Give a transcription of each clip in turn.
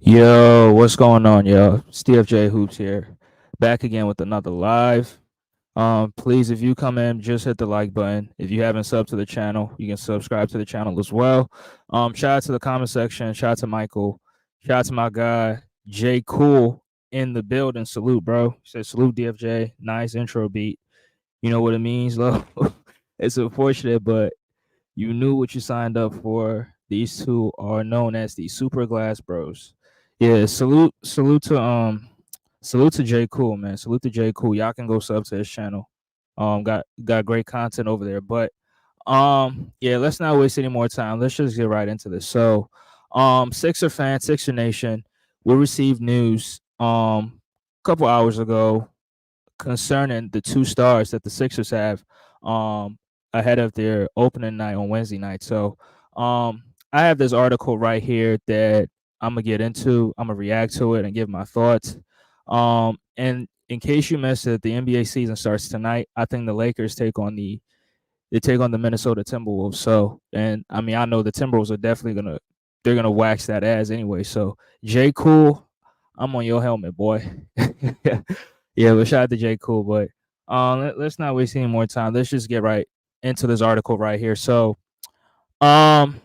Yo, what's going on, yo? Steve J Hoops here, back again with another live. Please, if you come in, just hit the like button. If you haven't subbed to the channel, you can subscribe to the channel as well. Shout out to the comment section. Shout out to Michael. Shout out to my guy J Cool in the building. Salute, bro. Says salute DFJ. Nice intro beat. You know what it means, though. It's unfortunate, but you knew what you signed up for. These two are known as the Super Glass Bros. Yeah, salute to J Cool, man. Salute to J Cool. Y'all can go sub to his channel. Got great content over there. But yeah, let's not waste any more time. Let's just get right into this. So Sixer fans, Sixer Nation, we received news a couple hours ago concerning the two stars that the Sixers have ahead of their opening night on Wednesday night. So I have this article right here that I'm gonna get into. I'm gonna react to it and give my thoughts. And in case you missed it, the NBA season starts tonight. I think the Lakers take on the Minnesota Timberwolves. So, and I mean, I know the Timberwolves are definitely gonna wax that ass anyway. So, J Cool, I'm on your helmet, boy. Yeah, but shout out to J Cool. But let's not waste any more time. Let's just get right into this article right here. So, um,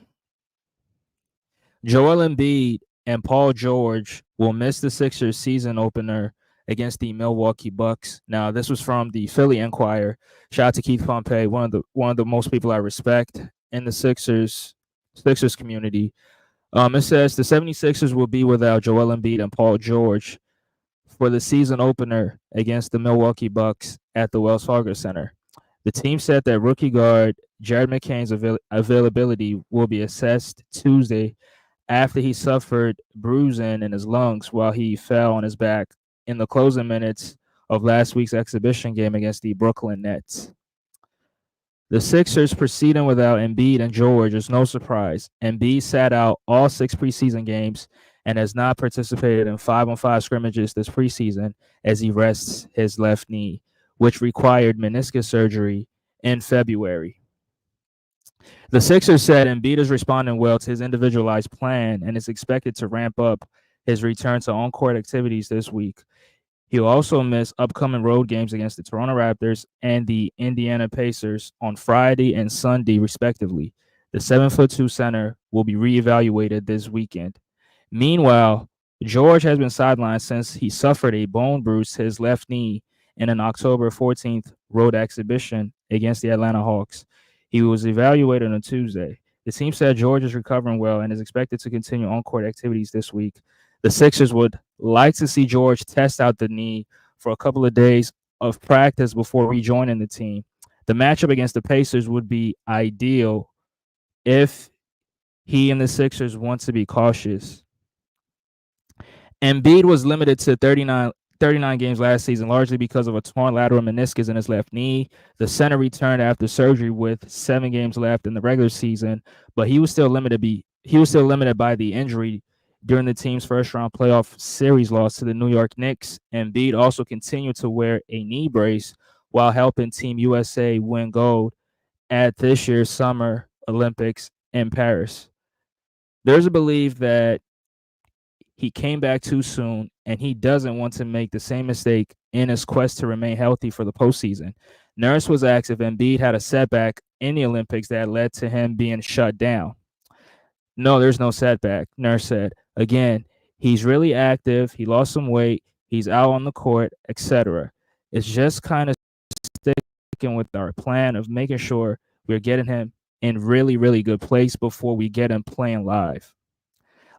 Joel Embiid and Paul George will miss the Sixers season opener against the Milwaukee Bucks. Now, this was from the Philly Inquirer. Shout out to Keith Pompey, one of the most people I respect in the Sixers community. It says the 76ers will be without Joel Embiid and Paul George for the season opener against the Milwaukee Bucks at the Wells Fargo Center. The team said that rookie guard Jared McCain's availability will be assessed Tuesday after he suffered bruising in his lungs while he fell on his back in the closing minutes of last week's exhibition game against the Brooklyn Nets. The Sixers proceeding without Embiid and George is no surprise. Embiid sat out all 6 preseason games and has not participated in 5-on-5 scrimmages this preseason as he rests his left knee, which required meniscus surgery in February. The Sixers said Embiid is responding well to his individualized plan and is expected to ramp up his return to on-court activities this week. He'll also miss upcoming road games against the Toronto Raptors and the Indiana Pacers on Friday and Sunday, respectively. The 7'2" center will be reevaluated this weekend. Meanwhile, George has been sidelined since he suffered a bone bruise to his left knee in an October 14th road exhibition against the Atlanta Hawks. He was evaluated on Tuesday. The team said George is recovering well and is expected to continue on-court activities this week. The Sixers would like to see George test out the knee for a couple of days of practice before rejoining the team. The matchup against the Pacers would be ideal if he and the Sixers want to be cautious. Embiid was limited to 39 games last season, largely because of a torn lateral meniscus in his left knee. The center returned after surgery with 7 games left in the regular season, but he was still limited by the injury during the team's first-round playoff series loss to the New York Knicks. Embiid also continued to wear a knee brace while helping Team USA win gold at this year's Summer Olympics in Paris. There's a belief that he came back too soon, and he doesn't want to make the same mistake in his quest to remain healthy for the postseason. Nurse was asked if Embiid had a setback in the Olympics that led to him being shut down. No, there's no setback, Nurse said. Again, he's really active. He lost some weight. He's out on the court, etc. It's just kind of sticking with our plan of making sure we're getting him in really, really good place before we get him playing live.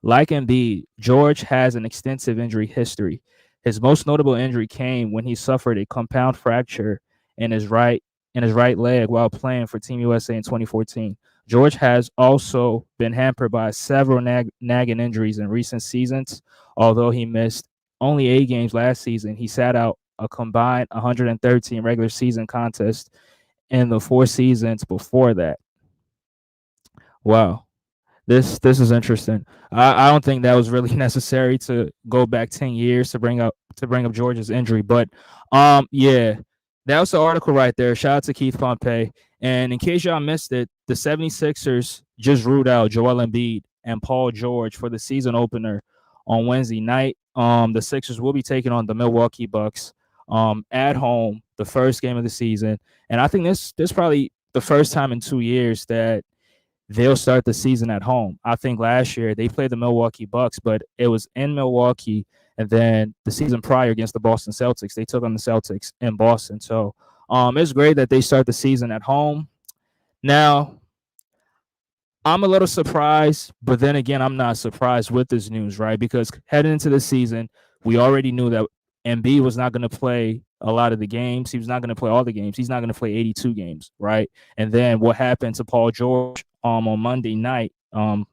Like Embiid, George has an extensive injury history. His most notable injury came when he suffered a compound fracture in his right leg while playing for Team USA in 2014. George has also been hampered by several nagging injuries in recent seasons. Although he missed only 8 games last season, he sat out a combined 113 regular season contests in the 4 seasons before that. Wow. This is interesting. I don't think that was really necessary to go back 10 years to bring up George's injury, but yeah, that was the article right there. Shout out to Keith Pompey. And in case y'all missed it, the 76ers just ruled out Joel Embiid and Paul George for the season opener on Wednesday night. The Sixers will be taking on the Milwaukee Bucks at home, the first game of the season. And I think this probably the first time in 2 years that they'll start the season at home. I think last year they played the Milwaukee Bucks, but it was in Milwaukee, and then the season prior against the Boston Celtics, they took on the Celtics in Boston. So it's great that they start the season at home. Now, I'm a little surprised, but then again, I'm not surprised with this news, right? Because heading into the season, we already knew that Embiid was not going to play a lot of the games. He was not going to play all the games. He's not going to play 82 games, right? And then what happened to Paul George on Monday night,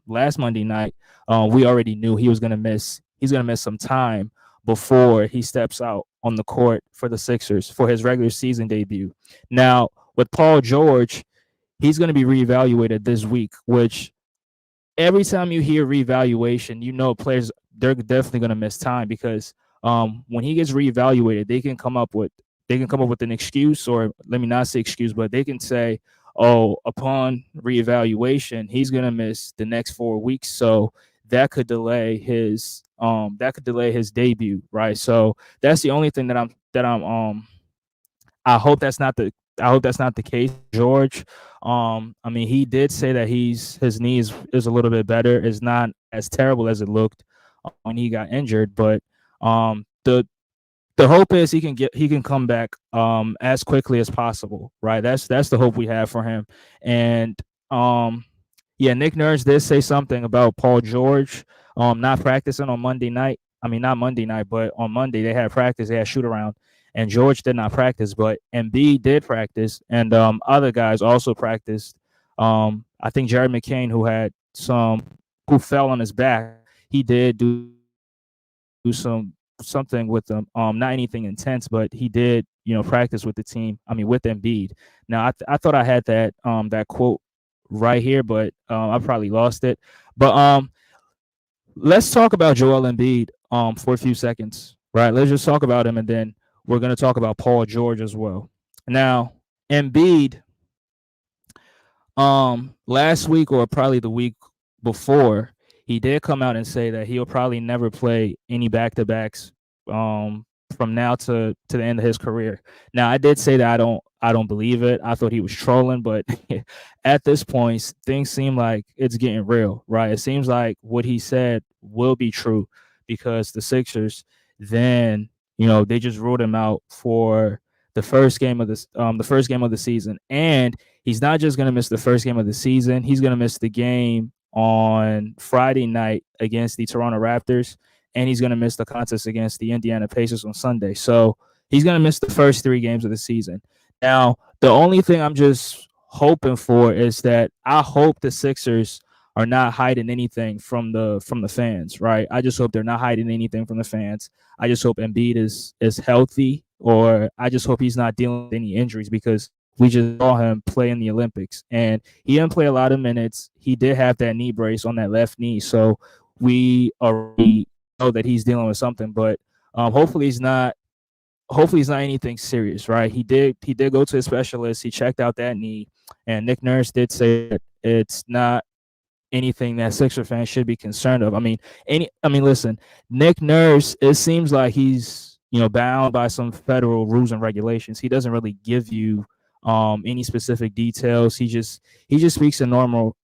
last Monday night, we already knew he was going to miss. He's going to miss some time before he steps out on the court for the Sixers for his regular season debut. Now, with Paul George, he's going to be reevaluated this week, which every time you hear reevaluation, you know players, they're definitely going to miss time because when he gets reevaluated, they can come up with an excuse, or let me not say excuse, but they can say, oh, upon reevaluation, he's going to miss the next 4 weeks, so that could delay his debut, right? So that's the only thing that I'm I hope that's not the case, George. I mean, he did say that his knee is a little bit better. It's not as terrible as it looked when he got injured, but the hope is he can come back as quickly as possible, right? That's the hope we have for him. And yeah, Nick Nurse did say something about Paul George not practicing on Monday night. I mean, not Monday night, but on Monday they had practice, they had shoot around, and George did not practice, but Embiid did practice, and other guys also practiced. I think Jared McCain, who fell on his back, he did do something with them. Not anything intense, but he did, practice with the team. I mean, with Embiid. Now, I thought I had that quote right here, but I probably lost it. But let's talk about Joel Embiid for a few seconds, right? Let's just talk about him, and then we're going to talk about Paul George as well. Now, Embiid, last week or probably the week before, he did come out and say that he'll probably never play any back-to-backs from now to the end of his career. Now, I did say that I don't believe it. I thought he was trolling, but at this point, things seem like it's getting real, right? It seems like what he said will be true because the Sixers then, they just ruled him out for the first game of the season, and he's not just going to miss the first game of the season. He's going to miss the game on Friday night against the Toronto Raptors, and he's going to miss the contest against the Indiana Pacers on Sunday. So he's going to miss the first 3 games of the season. Now, the only thing I'm just hoping for is that I hope the Sixers are not hiding anything from the fans, right? I just hope they're not hiding anything from the fans. I just hope Embiid is healthy, or I just hope he's not dealing with any injuries, because we just saw him play in the Olympics, and he didn't play a lot of minutes. He did have that knee brace on that left knee, so we already know that he's dealing with something. But hopefully he's not anything serious, right? He did go to a specialist. He checked out that knee, and Nick Nurse did say that it's not anything that Sixer fans should be concerned of. I mean, listen, Nick Nurse, it seems like he's bound by some federal rules and regulations. He doesn't really give you any specific details. He just speaks in normal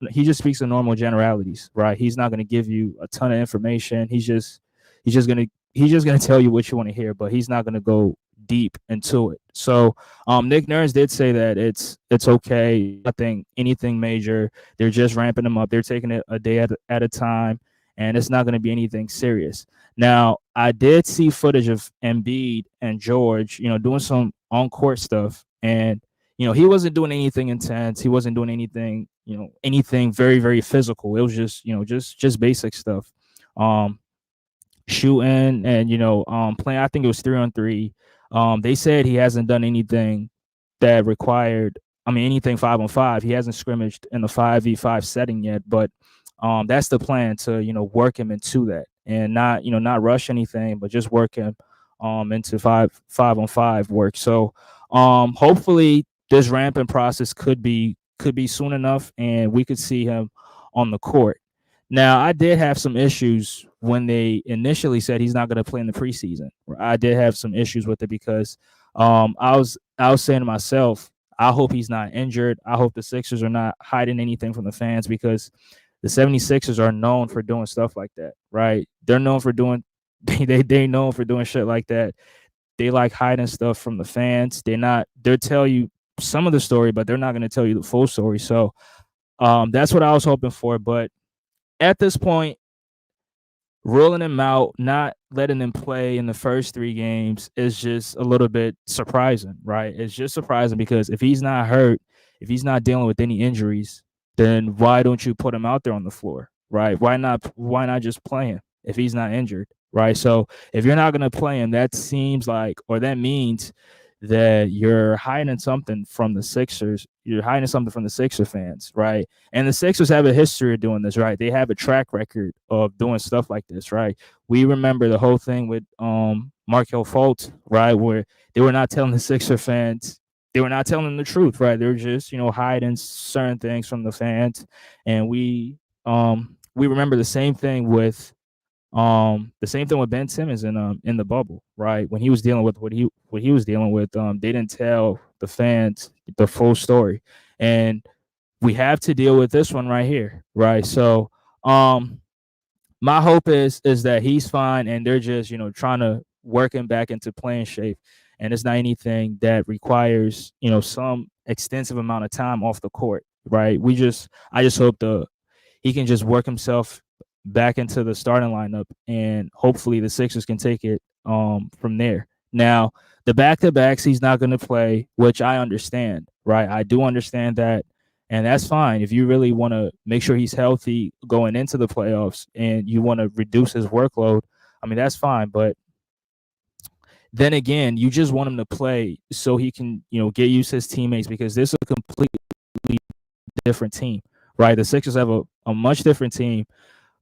generalities, right? He's not going to give you a ton of information. He's just going to tell you what you want to hear, but he's not going to go deep into it. So Nick Nurse did say that it's okay, nothing, anything major. They're just ramping them up. They're taking it a day at a time, and it's not going to be anything serious. Now, I did see footage of Embiid and George, doing some on-court stuff, and he wasn't doing anything intense. He wasn't doing anything, anything very, very physical. It was just, just basic stuff. Shooting and playing. I think it was 3-on-3. They said he hasn't done anything that required, anything 5-on-5. He hasn't scrimmaged in the 5v5 setting yet, but that's the plan, to work him into that, and not rush anything, but just work him into 5-on-5 work. So hopefully this ramping process could be soon enough, and we could see him on the court. Now, I did have some issues when they initially said he's not going to play in the preseason. I did have some issues with it because I was saying to myself, I hope he's not injured. I hope the Sixers are not hiding anything from the fans because the 76ers are known for doing stuff like that, right? They're known for doing they known for doing shit like that. They like hiding stuff from the fans. They'll tell you some of the story, but they're not going to tell you the full story. So that's what I was hoping for. But at this point, ruling him out, not letting him play in the first 3 games is just a little bit surprising, right? It's just surprising because if he's not hurt, if he's not dealing with any injuries, then why don't you put him out there on the floor, right? Why not just play him if he's not injured, right? So if you're not going to play him, that seems like, or that means that you're hiding something from the Sixers. You're hiding something from the Sixer fans, right? And the Sixers have a history of doing this, right? They have a track record of doing stuff like this, right? We remember the whole thing with Markel Fultz, right? Where they were not telling the Sixer fans, they were not telling them the truth, right? They were just, hiding certain things from the fans. And we remember the same thing with Ben Simmons in the bubble, right? When he was dealing with what he was dealing with, they didn't tell the fans the full story. And we have to deal with this one right here, right? So um my hope is that he's fine and they're just, trying to work him back into playing shape. And it's not anything that requires, some extensive amount of time off the court, right? I just hope the he can just work himself back into the starting lineup, and hopefully the Sixers can take it from there. Now, the back to backs he's not going to play, which I understand, right? I do understand that, and that's fine. If you really want to make sure he's healthy going into the playoffs and you want to reduce his workload, I mean that's fine. But then again, you just want him to play so he can, get used to his teammates because this is a completely different team, right? The Sixers have a much different team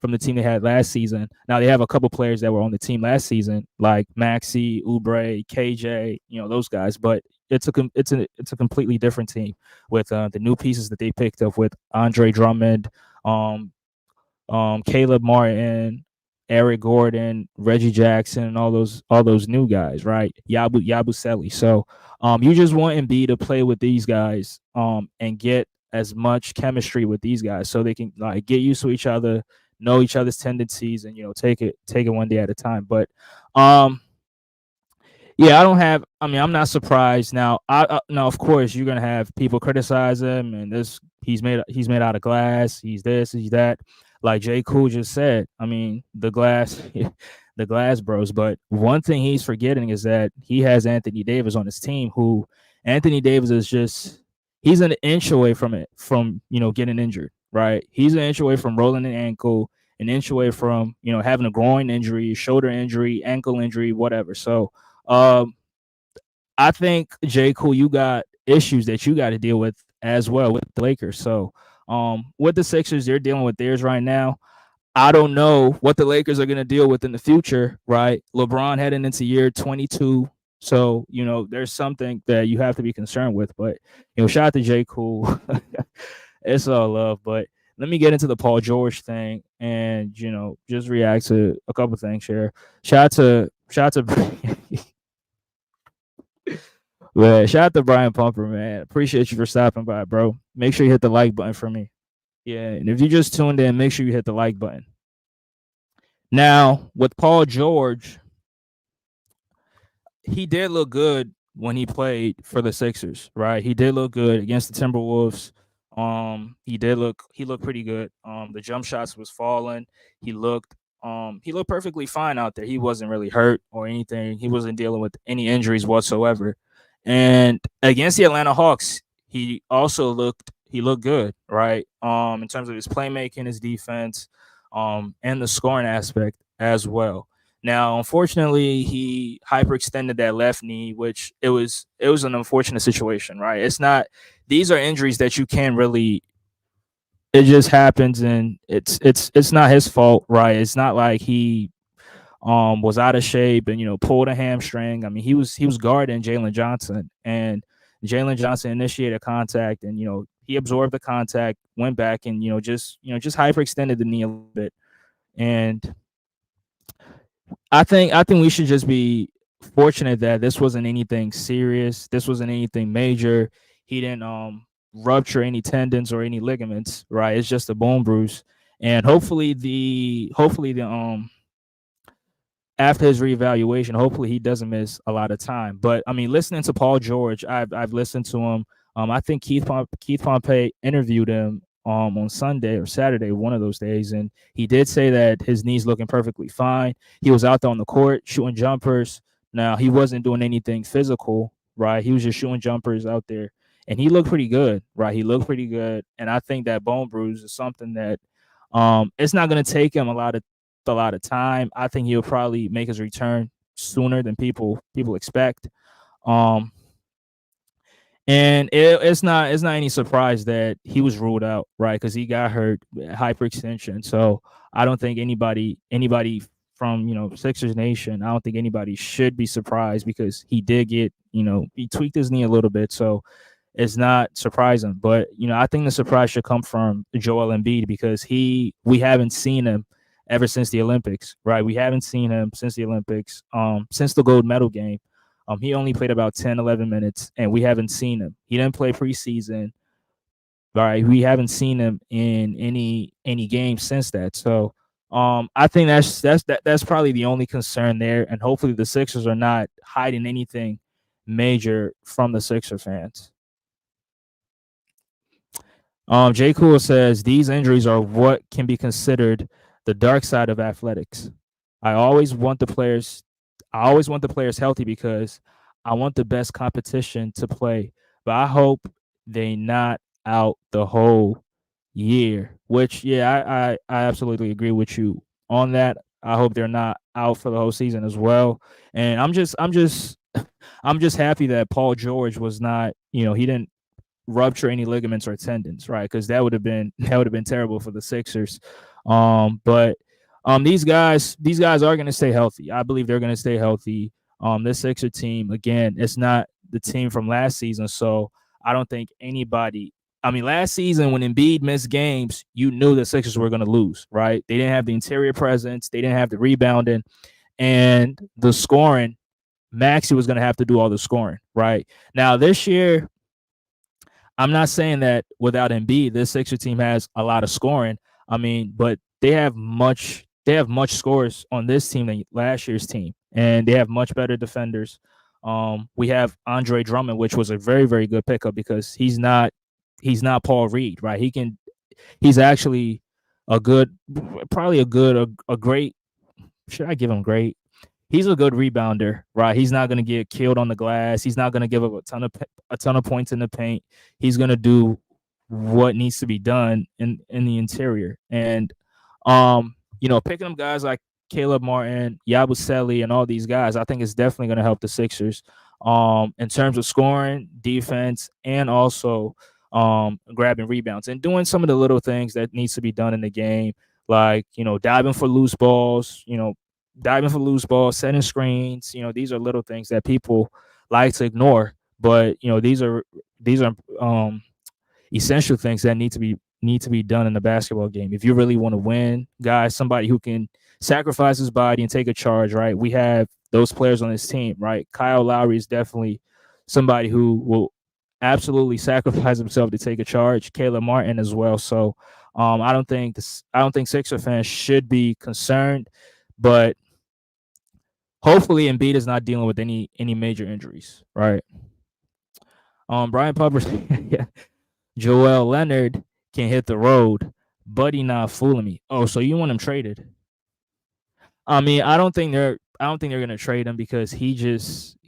from the team they had last season. Now they have a couple players that were on the team last season, like Maxi, Oubre, KJ, those guys. But it's a completely different team with the new pieces that they picked up with Andre Drummond, um, Caleb Martin, Eric Gordon, Reggie Jackson, and all those new guys, right? Yabusele. So you just want Embiid to play with these guys and get as much chemistry with these guys so they can like get used to each other, know each other's tendencies, and take it one day at a time. But um yeah, I'm not surprised. Now of course you're gonna have people criticize him and this he's made out of glass, he's this, he's that. Like J. Cool just said, I mean, the glass the glass bros. But one thing he's forgetting is that he has Anthony Davis on his team, who Anthony Davis is just he's an inch away from getting injured, right? He's an inch away from rolling an ankle, an inch away from, having a groin injury, shoulder injury, ankle injury, whatever. So um, I think J. Cole, you got issues that you got to deal with as well with the Lakers. So with the Sixers, they're dealing with theirs right now. I don't know what the Lakers are going to deal with in the future, right? LeBron heading into year 22. So, there's something that you have to be concerned with. But, shout out to J. Cole. It's all love. But let me get into the Paul George thing and, just react to a couple things here. Shout out to Man, shout out to Brian Pumper, man. Appreciate you for stopping by, bro. Make sure you hit the like button for me. Yeah, and if you just tuned in, make sure you hit the like button. Now, with Paul George, he did look good when he played for the Sixers, right? He did look good against the Timberwolves. He looked pretty good. The jump shots was falling. He looked perfectly fine out there. He wasn't really hurt or anything. He wasn't dealing with any injuries whatsoever. And against the Atlanta Hawks, he looked good, right? In terms of his playmaking, his defense, and the scoring aspect as well. Now, unfortunately, he hyperextended that left knee, which it was an unfortunate situation, right? It's not these are injuries that you can't really it just happens and it's not his fault, right? It's not like he was out of shape and pulled a hamstring. I mean, he was guarding Jalen Johnson, and Jalen Johnson initiated contact, and he absorbed the contact, went back, and just hyperextended the knee a little bit. And I think we should just be fortunate that this wasn't anything serious. This wasn't anything major. He didn't rupture any tendons or any ligaments, right? It's just a bone bruise. And hopefully the after his reevaluation, hopefully he doesn't miss a lot of time. But I mean, listening to Paul George, I've listened to him. I think Keith Pompey interviewed him on Sunday or Saturday, one of those days, and he did say that his knee's looking perfectly fine. He was out there on the court shooting jumpers. Now he wasn't doing anything physical, right? He was just shooting jumpers out there, and he looked pretty good, right? He looked pretty good, and I think that bone bruise is something that it's not going to take him a lot of time. I think he'll probably make his return sooner than people expect. Um, and it's not any surprise that he was ruled out, right? Because he got hurt, hyperextension. So I don't think anybody from Sixers Nation, I don't think anybody should be surprised because he did get he tweaked his knee a little bit. So it's not surprising. But I think the surprise should come from Joel Embiid because we haven't seen him ever since the Olympics, right? We haven't seen him since the Olympics, since the gold medal game. He only played about 10, 11 minutes, and we haven't seen him. He didn't play preseason, right? We haven't seen him in any game since that. So I think that's probably the only concern there, and hopefully the Sixers are not hiding anything major from the Sixer fans. J. Cool says these injuries are what can be considered the dark side of athletics. I always want the players I always want the players healthy because I want the best competition to play. But I hope they not out the whole year. Which I absolutely agree with you on that. I hope they're not out for the whole season as well. And I'm just happy that Paul George was not, he didn't rupture any ligaments or tendons, right? Because that would have been terrible for the Sixers. But these guys are going to stay healthy. I believe they're going to stay healthy. This Sixer team again, it's not the team from last season, so I don't think anybody. I mean, last season when Embiid missed games, you knew the Sixers were going to lose, right? They didn't have the interior presence, they didn't have the rebounding, and the scoring. Maxey was going to have to do all the scoring, right? Now this year, I'm not saying that without Embiid, this Sixer team has a lot of scoring. I mean, but they have much scores on this team than last year's team, and they have much better defenders. We have Andre Drummond, which was a very very good pickup because he's not Paul Reed, right? He's actually a good, probably a great. Should I give him great? He's a good rebounder, right? He's not going to get killed on the glass. He's not going to give up a ton of points in the paint. He's going to do what needs to be done in the interior. And picking up guys like Caleb Martin, Yabusele, and all these guys, I think it's definitely going to help the Sixers in terms of scoring, defense, and also grabbing rebounds and doing some of the little things that needs to be done in the game, like diving for loose balls, setting screens. These are little things that people like to ignore, but these are essential things that need to be done in the basketball game. If you really want to win, guys, somebody who can sacrifice his body and take a charge, right? We have those players on this team, right? Kyle Lowry is definitely somebody who will absolutely sacrifice himself to take a charge. Caleb Martin as well. So I don't think Sixer fans should be concerned, but hopefully Embiid is not dealing with any major injuries, right? Brian Pupper, yeah, Joel Leonard can hit the road, but he not fooling me. Oh, so you want him traded? I mean, I don't think they're gonna trade him because he just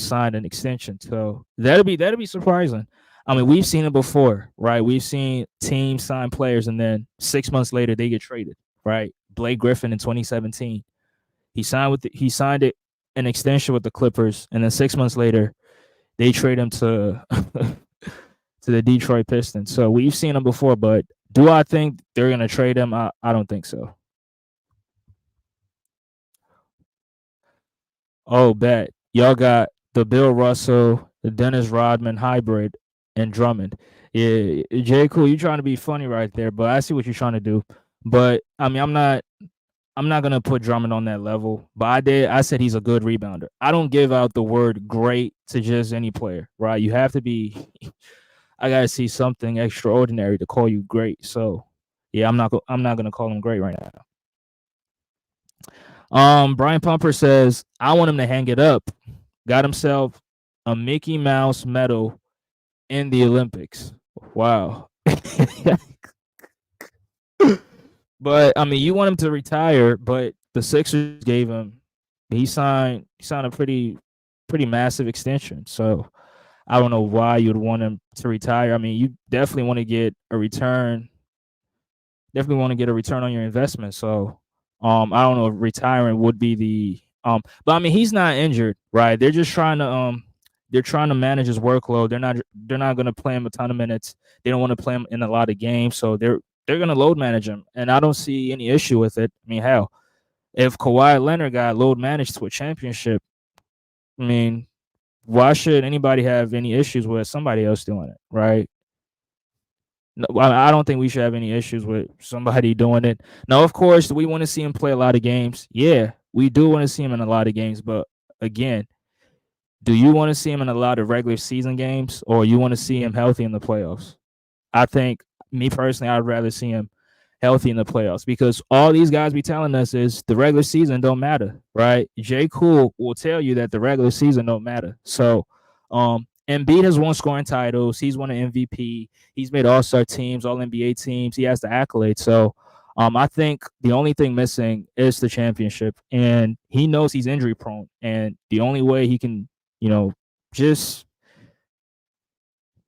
signed an extension. So that'll be surprising. I mean, we've seen it before, right? We've seen teams sign players and then 6 months later they get traded, right? Blake Griffin in 2017, he signed it an extension with the Clippers, and then 6 months later they trade him to to the Detroit Pistons. So we've seen him before, but do I think they're gonna trade him? I don't think so. Oh, bet y'all got the Bill Russell, the Dennis Rodman hybrid, and Drummond. Yeah, J. Cool, you trying to be funny right there, but I see what you're trying to do. But I mean, I'm not gonna put Drummond on that level. But I said he's a good rebounder. I don't give out the word great to just any player, right? You have to be. I gotta see something extraordinary to call you great. So yeah, I'm not gonna call him great right now. Brian Pumper says I want him to hang it up. Got himself a Mickey Mouse medal in the Olympics. Wow. But I mean, you want him to retire, but the Sixers gave him. He signed a pretty massive extension. So I don't know why you'd want him to retire. I mean, you definitely want to get a return. Definitely want to get a return on your investment. So I don't know if retiring would be the but I mean he's not injured, right? They're trying to manage his workload. They're not gonna play him a ton of minutes. They don't want to play him in a lot of games. So they're gonna load manage him. And I don't see any issue with it. I mean, hell, if Kawhi Leonard got load managed to a championship, I mean, why should anybody have any issues with somebody else doing it, right? No, I don't think we should have any issues with somebody doing it. Now, of course, we want to see him play a lot of games. Yeah, we do want to see him in a lot of games. But again, do you want to see him in a lot of regular season games or you want to see him healthy in the playoffs? I think, me personally, I'd rather see him healthy in the playoffs because all these guys be telling us is the regular season don't matter, right? J. Cool will tell you that the regular season don't matter. So, Embiid has won scoring titles. He's won an MVP. He's made All-Star teams, All NBA teams. He has the accolades. So, I think the only thing missing is the championship, and he knows he's injury prone. And the only way he can, just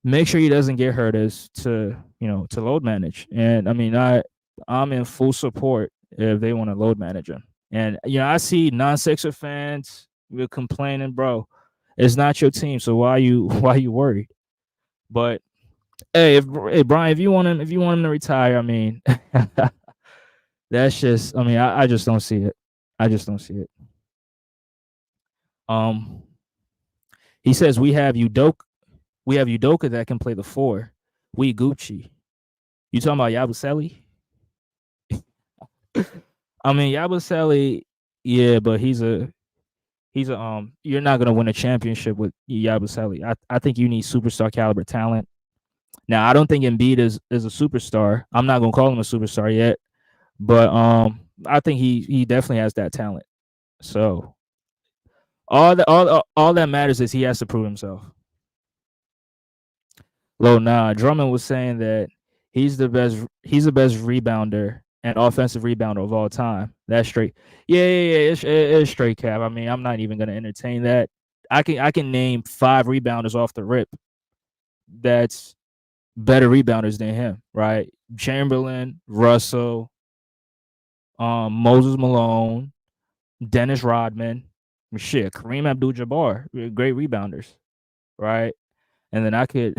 make sure he doesn't get hurt is to load manage. And I mean, I'm in full support if they want to load manage him. And I see non-Sixer fans complaining, bro. It's not your team, so why you worried? But hey Brian, if you want him to retire, I mean, that's just I mean, I just don't see it. I just don't see it. Um, he says we have Udoka that can play the four. We Gucci. You talking about Yabusele? I mean Yabusele, yeah, but he's a you're not gonna win a championship with Yabusele. I think you need superstar caliber talent. Now I don't think Embiid is a superstar. I'm not gonna call him a superstar yet, but I think he definitely has that talent. So all that matters is he has to prove himself. Nah, Drummond was saying that he's the best rebounder and offensive rebounder of all time. That's straight. Yeah. It's straight cap. I mean, I'm not even gonna entertain that. I can name 5 rebounders off the rip that's better rebounders than him, right? Chamberlain, Russell, Moses Malone, Dennis Rodman, shit, Kareem Abdul-Jabbar, great rebounders, right? And then I could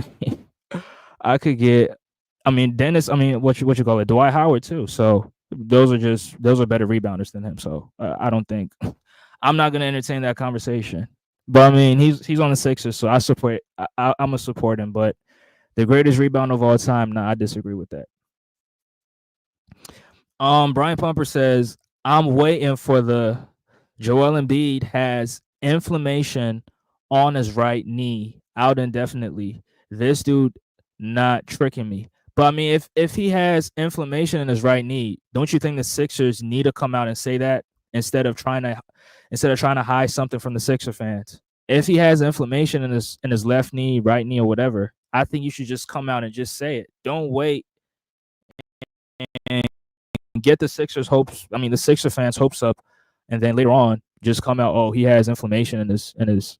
get, I mean, Dennis, I mean, what you call it, Dwight Howard too. So those are better rebounders than him. So I don't think I'm not gonna entertain that conversation. But I mean, he's on the Sixers, so I'm gonna support him. But the greatest rebound of all time, nah, I disagree with that. Brian Pumper says I'm waiting for the Joel Embiid has inflammation on his right knee out indefinitely. This dude not tricking me. But I mean, if he has inflammation in his right knee, don't you think the Sixers need to come out and say that instead of trying to hide something from the Sixer fans? If he has inflammation in his left knee, right knee, or whatever, I think you should just come out and just say it. Don't wait and get the Sixers hopes. I mean, the Sixer fans hopes up, and then later on, just come out. Oh, he has inflammation in his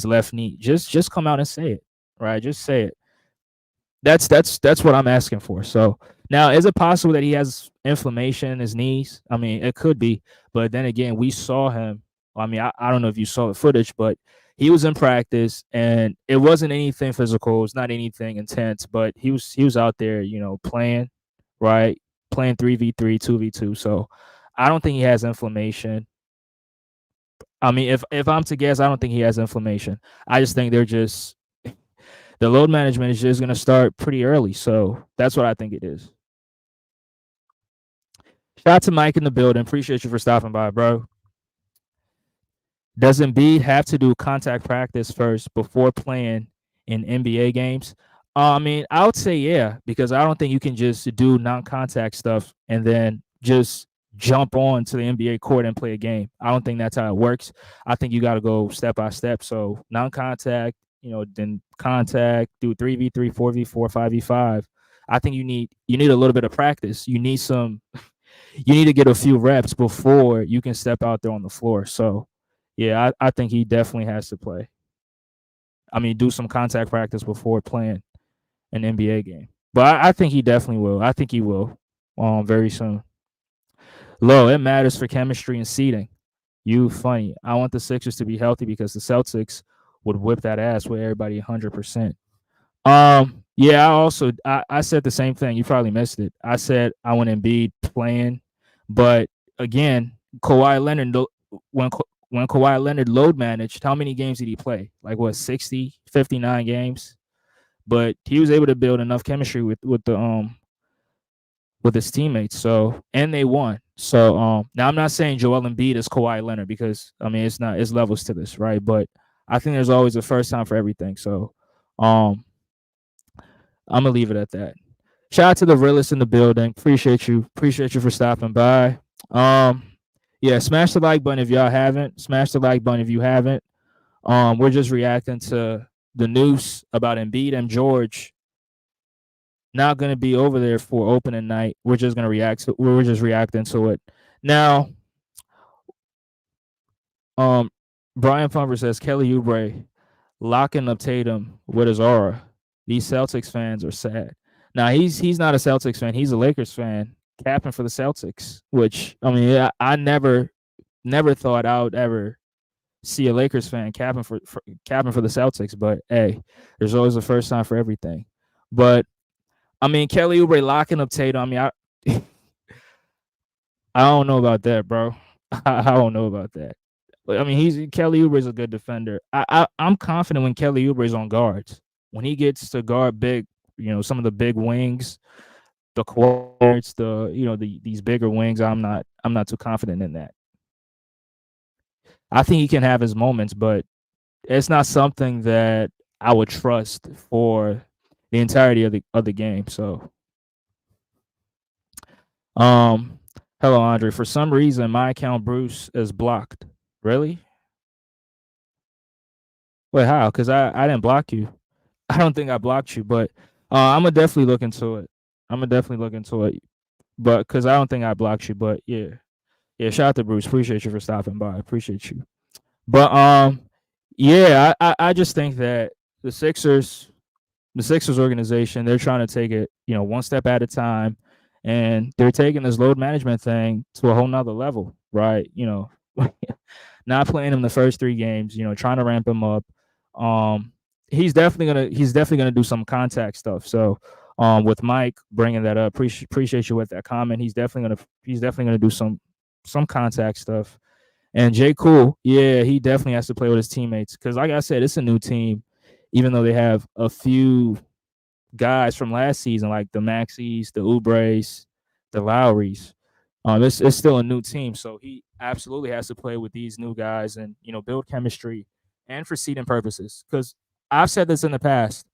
left knee. Just come out and say it, right? Just say it. That's what I'm asking for. So now, is it possible that he has inflammation in his knees? I mean, it could be, but then again, we saw him. I mean, I don't know if you saw the footage, but he was in practice, and it wasn't anything physical. It was not anything intense, but he was out there, playing, right, playing 3v3, 2v2. So I don't think he has inflammation. I mean, if I'm to guess, I don't think he has inflammation. I just think the load management is just going to start pretty early. So that's what I think it is. Shout out to Mike in the building. Appreciate you for stopping by, bro. Does Embiid have to do contact practice first before playing in NBA games? I mean, I would say yeah, because I don't think you can just do non-contact stuff and then just jump on to the NBA court and play a game. I don't think that's how it works. I think you got to go step by step. So non-contact, then contact, do 3v3, 4v4, 5v5. I think you need a little bit of practice. You need to get a few reps before you can step out there on the floor. So yeah, I think he definitely has to play. I mean, do some contact practice before playing an NBA game. But I think he definitely will. I think he will very soon. Low, it matters for chemistry and seeding. You funny. I want the Sixers to be healthy because the Celtics would whip that ass with everybody 100%. Yeah, I said the same thing. You probably missed it. I said I want Embiid playing, but again, Kawhi Leonard when when Kawhi Leonard load managed, how many games did he play? Like what, 60, 59 games? But he was able to build enough chemistry with his teammates. So and they won. So now I'm not saying Joel Embiid is Kawhi Leonard because I mean it's levels to this, right? But I think there's always a first time for everything. So I'm gonna leave it at that. Shout out to the realist in the building. Appreciate you. Appreciate you for stopping by. Yeah, smash the like button if y'all haven't. Smash the like button if you haven't. We're just reacting to the news about Embiid and George not gonna be over there for opening night. We're just gonna react to we're just reacting to it. Now, Brian Pumper says Kelly Oubre locking up Tatum with his aura. These Celtics fans are sad. Now he's not a Celtics fan. He's a Lakers fan, capping for the Celtics. Which I mean, I never thought I would ever see a Lakers fan capping for the Celtics. But hey, there's always a first time for everything. But I mean, Kelly Oubre locking up Tatum. I mean, I don't know about that, bro. I don't know about that. I mean, Kelly Oubre is a good defender. I'm confident when Kelly Oubre is on guards. When he gets to guard big, some of the big wings, the quads, these bigger wings. I'm not too confident in that. I think he can have his moments, but it's not something that I would trust for the entirety of the game. So, hello Andre. For some reason, my account Bruce is blocked. Really? Wait, how? Because I didn't block you. I don't think I blocked you, but I'm gonna definitely look into it. But because I don't think I blocked you. But yeah. Shout out to Bruce. Appreciate you for stopping by. Appreciate you. But yeah, I just think that the Sixers organization, they're trying to take it, one step at a time, and they're taking this load management thing to a whole nother level, right? Not playing him the first 3 games, trying to ramp him up. He's definitely gonna do some contact stuff. So, with Mike bringing that up, appreciate you with that comment. He's definitely gonna do some contact stuff. And J. Cool, yeah, he definitely has to play with his teammates because, like I said, it's a new team. Even though they have a few guys from last season, like the Maxis, the Oubres, the Lowrys, it's still a new team. So he absolutely has to play with these new guys and build chemistry and for seeding purposes. Because I've said this in the past,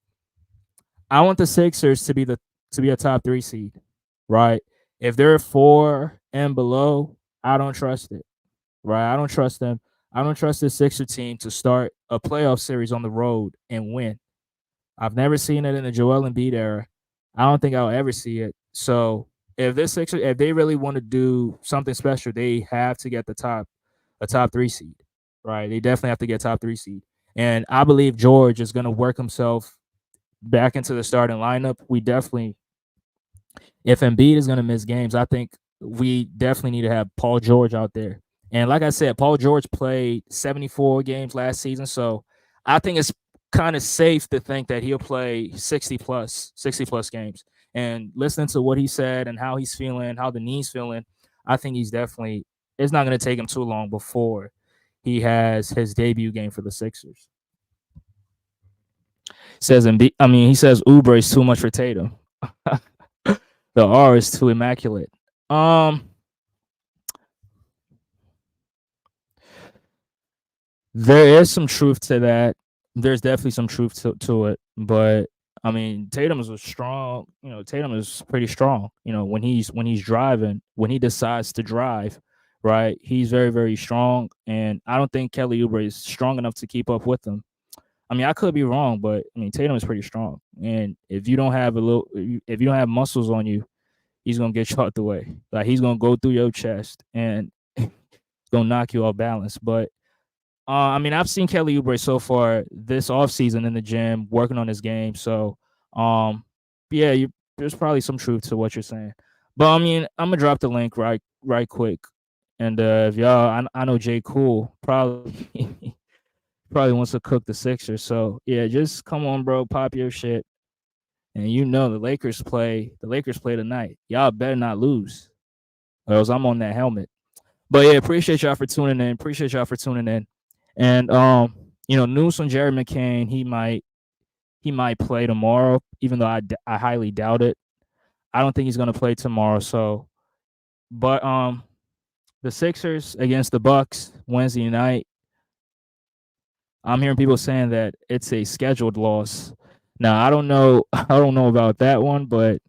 I want the Sixers to be a top 3 seed, right? If they're 4 and below, I don't trust it, right? I don't trust them. I don't trust the Sixer team to start a playoff series on the road and win. I've never seen it in the Joel Embiid era. I don't think I'll ever see it. So if they really want to do something special, they have to get a top 3 seed, right? They definitely have to get top 3 seed. And I believe George is going to work himself back into the starting lineup. If Embiid is going to miss games, I think we definitely need to have Paul George out there. And like I said, Paul George played 74 games last season, so I think it's kind of safe to think that he'll play 60 plus games. And listening to what he said and how he's feeling, how the knee's feeling, I think it's not going to take him too long before he has his debut game for the Sixers. Says Embiid. I mean, he says Uber is too much for Tatum. The R is too immaculate. Um, there is some truth to that. There's definitely some truth to it, but I mean, Tatum is a strong. Tatum is pretty strong. When he's driving, when he decides to drive, right? He's very very strong, and I don't think Kelly Oubre is strong enough to keep up with him. I mean, I could be wrong, but I mean, Tatum is pretty strong, and if you don't have if you don't have muscles on you, he's gonna get you out the way. Like he's gonna go through your chest and it's gonna knock you off balance. But I mean, I've seen Kelly Oubre so far this offseason in the gym working on his game. So, um, yeah, there's probably some truth to what you're saying. But I mean, I'm gonna drop the link right quick, and if y'all, I know Jay Cool probably probably wants to cook the Sixers. So yeah, just come on, bro, pop your shit, and the Lakers play tonight. Y'all better not lose, or else I'm on that helmet. But yeah, appreciate y'all for tuning in. Appreciate y'all for tuning in. And news on Jared McCain, he might play tomorrow, even though I highly doubt it. I don't think he's gonna play tomorrow. So, but the Sixers against the Bucks Wednesday night. I'm hearing people saying that it's a scheduled loss. Now I don't know. I don't know about that one, but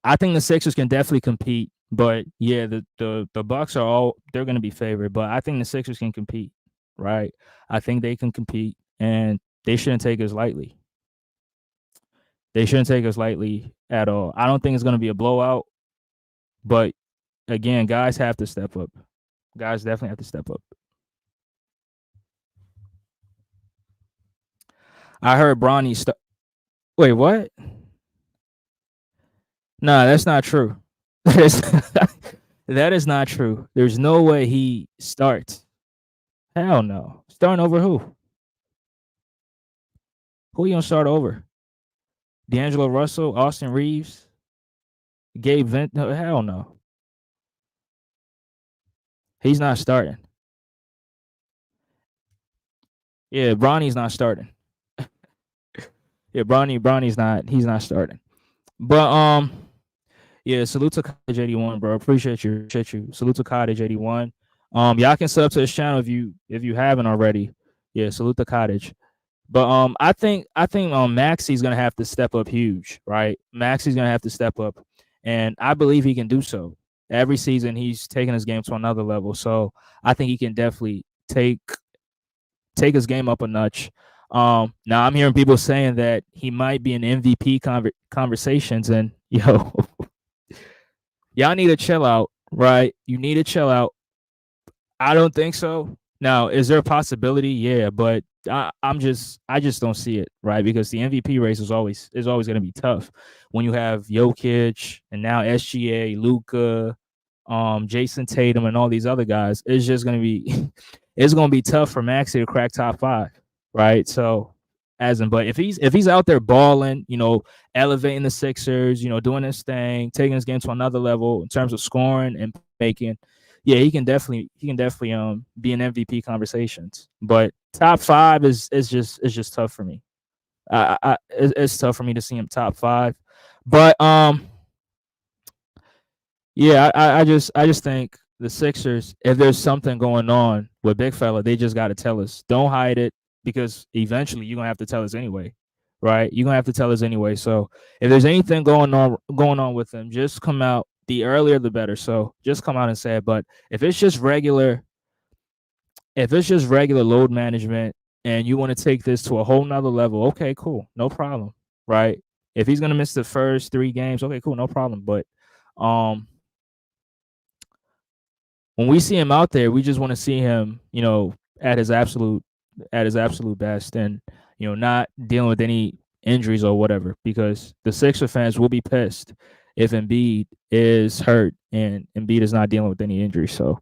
I think the Sixers can definitely compete. But yeah, the Bucks they're going to be favored, but I think the Sixers can compete, right? I think they can compete, and they shouldn't take us lightly. They shouldn't take us lightly at all. I don't think it's going to be a blowout, but again, guys have to step up. Guys definitely have to step up. I heard Bronny. Wait, what? Nah, that's not true. That is that is not true. There's no way he starts. Hell no. Starting over who? Who you gonna start over? D'Angelo Russell, Austin Reeves, Gabe Vent? No, hell no. He's not starting. Yeah, Bronny's not starting. Yeah, Bronny's not. He's not starting. But yeah, salute to Cottage 81, bro. Appreciate you. Appreciate you. Salute to Cottage 81. Y'all can sub to this channel if you haven't already. Yeah, salute to Cottage. But I think Maxi's gonna have to step up huge, right? Maxi's gonna have to step up, and I believe he can do so. Every season he's taking his game to another level, so I think he can definitely take his game up a notch. Now I'm hearing people saying that he might be in MVP conversations, and y'all need to chill out, right? You need to chill out. I don't think so. Now, is there a possibility? Yeah, but I just don't see it, right? Because the MVP race is always going to be tough when you have Jokic and now SGA, Luca, Jason Tatum, and all these other guys. It's just going to be it's going to be tough for Maxey to crack top 5, right? So, but if he's out there balling, elevating the Sixers, doing his thing, taking his game to another level in terms of scoring and making, yeah, he can definitely be in MVP conversations. But top 5 is just tough for me. It's tough for me to see him top 5. But yeah, I just think the Sixers, if there's something going on with Big Fella, they just got to tell us. Don't hide it, because eventually you're gonna have to tell us anyway, right? You're gonna have to tell us anyway. So if there's anything going on with them, just come out. The earlier the better. So just come out and say it. But if it's just regular load management and you want to take this to a whole nother level, okay, cool, no problem, right? If he's gonna miss the first 3 games, okay, cool, no problem. But um, when we see him out there, we just want to see him, at his absolute best, and not dealing with any injuries or whatever. Because the Sixer fans will be pissed if Embiid is hurt and Embiid is not dealing with any injuries. So,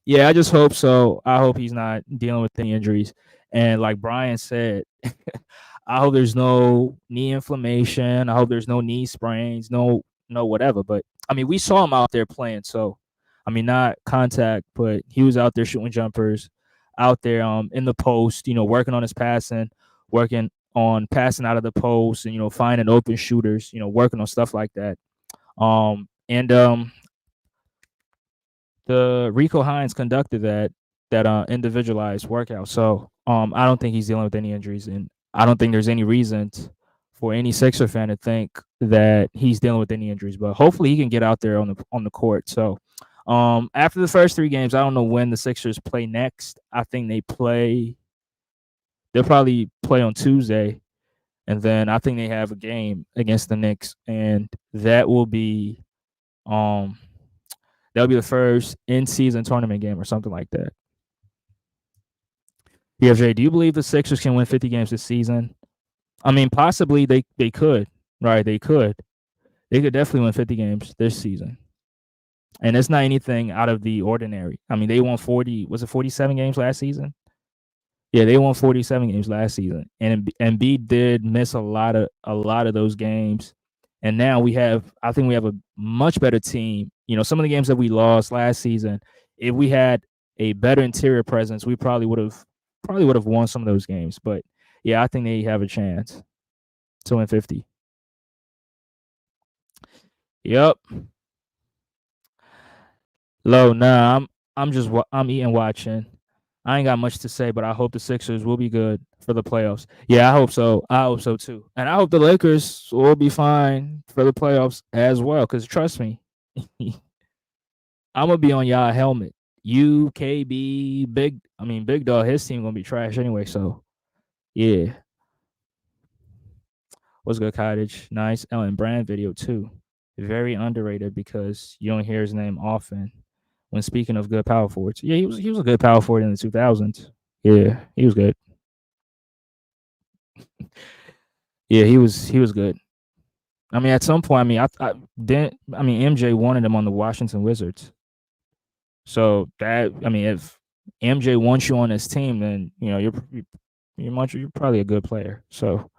yeah, I just hope so. I hope he's not dealing with any injuries. And like Brian said, I hope there's no knee inflammation. I hope there's no knee sprains, no whatever. But I mean, we saw him out there playing. So, I mean, not contact, but he was out there shooting jumpers, out there in the post, working on his passing, working on passing out of the post and finding open shooters, working on stuff like that. And the Rico Hines conducted that individualized workout. So I don't think he's dealing with any injuries, and I don't think there's any reason for any Sixer fan to think that he's dealing with any injuries. But hopefully he can get out there on the court. So after the first 3 games, I don't know when the Sixers play next. I think they'll probably play on Tuesday, and then I think they have a game against the Knicks, and that'll be the first in-season tournament game or something like that. Yeah, Jay, do you believe the Sixers can win 50 games this season? I mean, possibly they could, right? They could definitely win 50 games this season, and it's not anything out of the ordinary. I mean, they won 40. Was it 47 games last season? Yeah, they won 47 games last season, and Embiid did miss a lot of those games. And now I think we have a much better team. Some of the games that we lost last season, if we had a better interior presence, we probably would have won some of those games. But yeah, I think they have a chance to win 50. Yep. Low, nah, I'm eating watching. I ain't got much to say, but I hope the Sixers will be good for the playoffs. Yeah, I hope so. I hope so too. And I hope the Lakers will be fine for the playoffs as well. Because trust me, I'm gonna be on y'all helmet. UKB, Big Dog, his team gonna be trash anyway. So yeah. What's good, Cottage? Nice Ellen Brand video too. Very underrated because you don't hear his name often when speaking of good power forwards. Yeah, he was a good power forward in the 2000s. Yeah, he was good. Yeah, he was good. I mean, at some point, MJ wanted him on the Washington Wizards. So if MJ wants you on his team, then you're probably a good player. So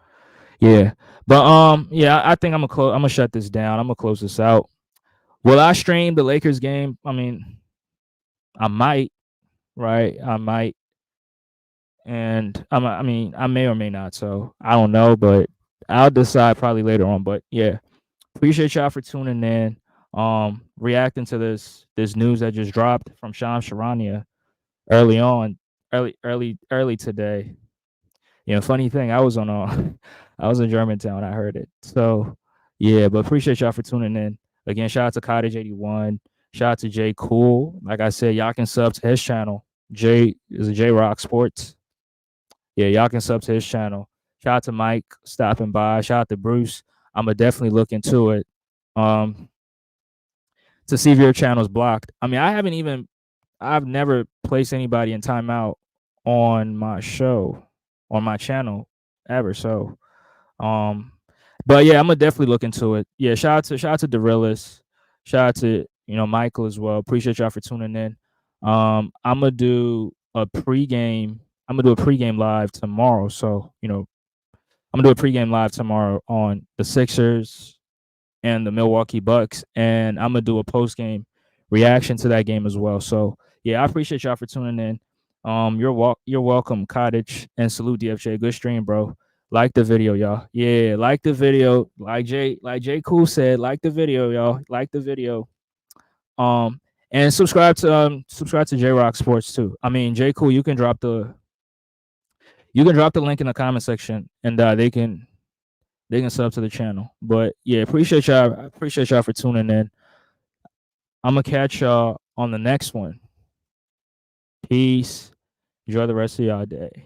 yeah, but yeah, I think I'm gonna shut this down. I'm gonna close this out. Will I stream the Lakers game? I mean, I might, right? I might, and I may or may not. So I don't know, but I'll decide probably later on. But yeah, appreciate y'all for tuning in. Reacting to this news that just dropped from Shams Charania early today. Funny thing, I was I was in Germantown. I heard it. So yeah, but appreciate y'all for tuning in. Again, shout out to Cottage 81. Shout out to J Cool. Like I said, y'all can sub to his channel. J Rock Sports. Yeah, y'all can sub to his channel. Shout out to Mike stopping by. Shout out to Bruce. I'm gonna definitely look into it. To see if your channel's blocked. I mean, I've never placed anybody in timeout on my channel ever. So but yeah, I'm gonna definitely look into it. Yeah, shout out to Derillis. Shout out to Michael as well. Appreciate y'all for tuning in. I'm gonna do a pregame live tomorrow. So I'm gonna do a pregame live tomorrow on the Sixers and the Milwaukee Bucks, and I'm gonna do a postgame reaction to that game as well. So yeah, I appreciate y'all for tuning in. You're welcome, Cottage, and salute DFJ. Good stream, bro. Like the video, y'all. Yeah, like the video. Like J Cool said, like the video, y'all. Like the video. And subscribe to J Rock Sports too. I mean, J Cool, you can drop the link in the comment section, and they can sub to the channel. But yeah, appreciate y'all for tuning in. I'm gonna catch y'all on the next one. Peace. Enjoy the rest of y'all day.